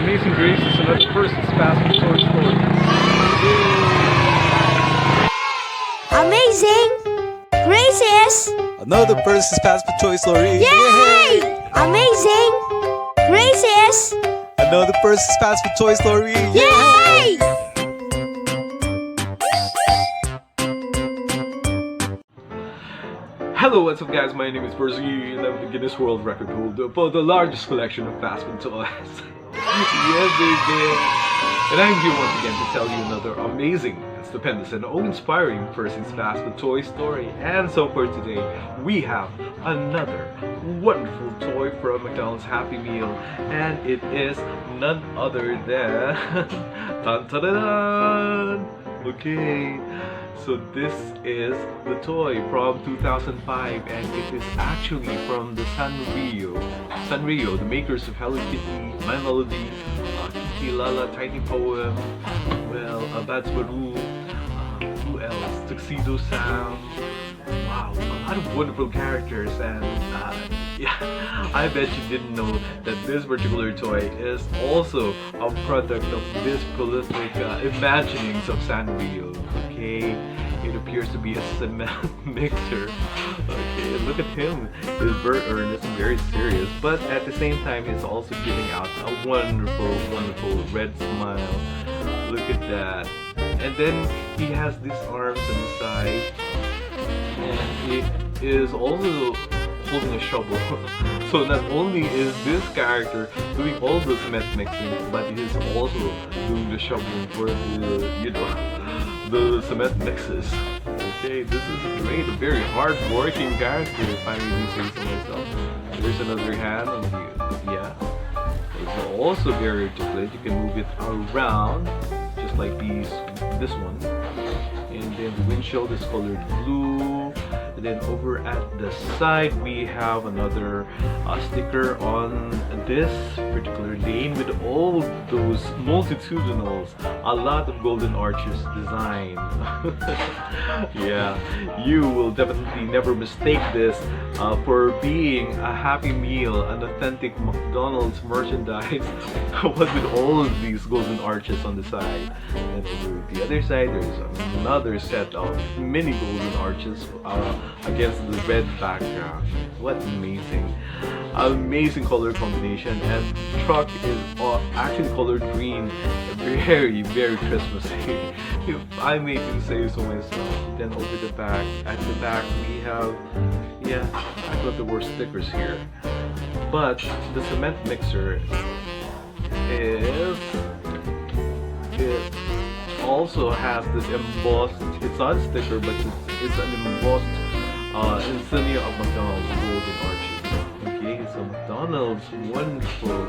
Amazing Grace is another person's past with Toy Story. Amazing Grace is Another person's past with Toy Story. Yay! Amazing Grace is Another person's past with Toy Story. Yay! Hello, what's up guys? My name is Percy and I'm the Guinness World Record holder for the largest collection of fast food toys. Yes, baby! And I'm here once again to tell you another amazing, stupendous, and inspiring person's fast food toy story. And so for today, we have another wonderful toy from McDonald's Happy Meal, and it is none other than dun, dun, dun, dun. Okay, so this is the toy from 2005, and it is actually from the Sanrio, the makers of Hello Kitty, My Melody, Kiki Lala, Tiny Poem, well, Bats Baru, who else? Tuxedo Sam. Wow, a lot of wonderful characters, and yeah, I bet you didn't know that this particular toy is also a product of this prolific imaginings of Sanrio. Okay, it appears to be a cement mixer. Okay, look at him. He's very earnest and very serious, but at the same time, he's also giving out a wonderful, wonderful red smile. Look at that. And then he has these arms on the side, and he is also holding a shovel. So not only is this character doing all the cement mixing, but he is also doing the shoveling for the, the cement mixes. Okay, this is great, a very hard-working character, if I may say so myself. There's another hand on here. Yeah, it's also very articulate. You can move it around, just like this one. And then the windshield is colored blue. And then over at the side, we have another sticker on this particular lane with all those multitudinals, a lot of golden arches design. Yeah, you will definitely never mistake this for being a Happy Meal, an authentic McDonald's merchandise. What with all of these golden arches on the side. And over the other side, there's another set of mini golden arches against the red background. What amazing color combination, and the truck is actually colored green, very, very Christmassy, if I may do say so myself. Then over the back, at the back we have, yeah, I thought there were stickers here, but the cement mixer it also has this embossed, it's not a sticker, but it's an embossed insignia of McDonald's golden arches. Okay, so McDonald's, wonderful.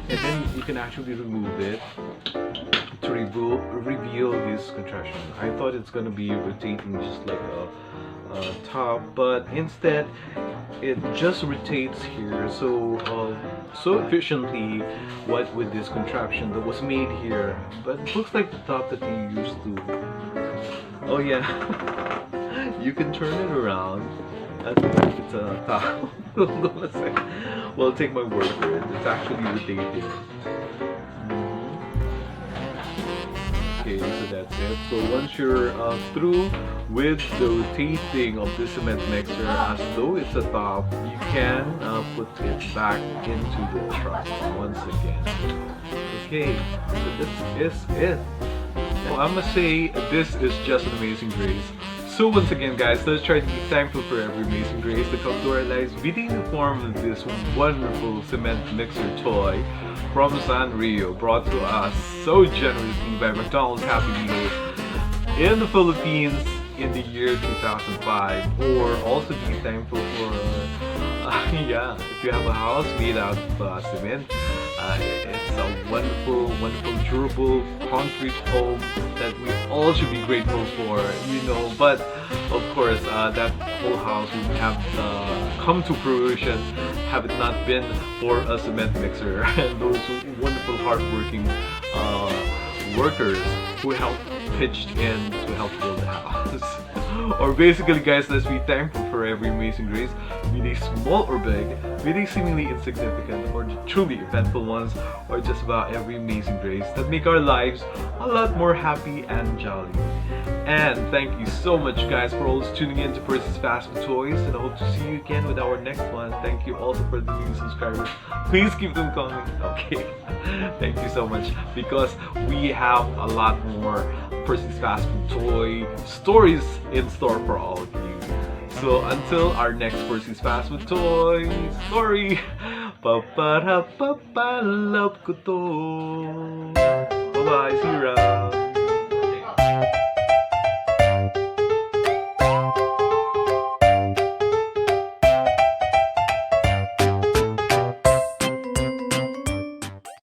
And then you can actually remove it to reveal this contraption. I thought it's gonna be rotating just like a top, but instead it just rotates here so efficiently. What with this contraption that was made here, but it looks like the top that you used to. Oh yeah. You can turn it around. I don't know if it's a top. Well, take my word for it. It's actually rotating. Okay, so that's it. So once you're through with the rotating of the cement mixer, as though it's a top, you can put it back into the truck once again. Okay, so this is it. Well, I must say, this is just an amazing grace. So once again guys, let's try to be thankful for every amazing grace that comes to our lives within the form of this wonderful cement mixer toy from Sanrio, brought to us so generously by McDonald's Happy Meal in the Philippines in the year 2005. Or also be thankful for, yeah, if you have a house made out of cement, it's a wonderful, wonderful, durable concrete home that we all should be grateful for, but of course that whole house would have come to fruition have it not been for a cement mixer and those wonderful hardworking workers who helped pitched in to help build the house. Or basically, guys, let's be thankful for every amazing grace, be they small or big, be they seemingly insignificant or the truly eventful ones, or just about every amazing grace that make our lives a lot more happy and jolly. And thank you so much, guys, for always tuning in to Percy's Fast Food Toys, and I hope to see you again with our next one. Thank you also for the new subscribers. Please keep them coming. Okay, thank you so much, because we have a lot more Percy's Fast Food Toy stories in store for all of you. So until our next Percy's Fast Food Toy story, love ko to. Bye bye, see you around.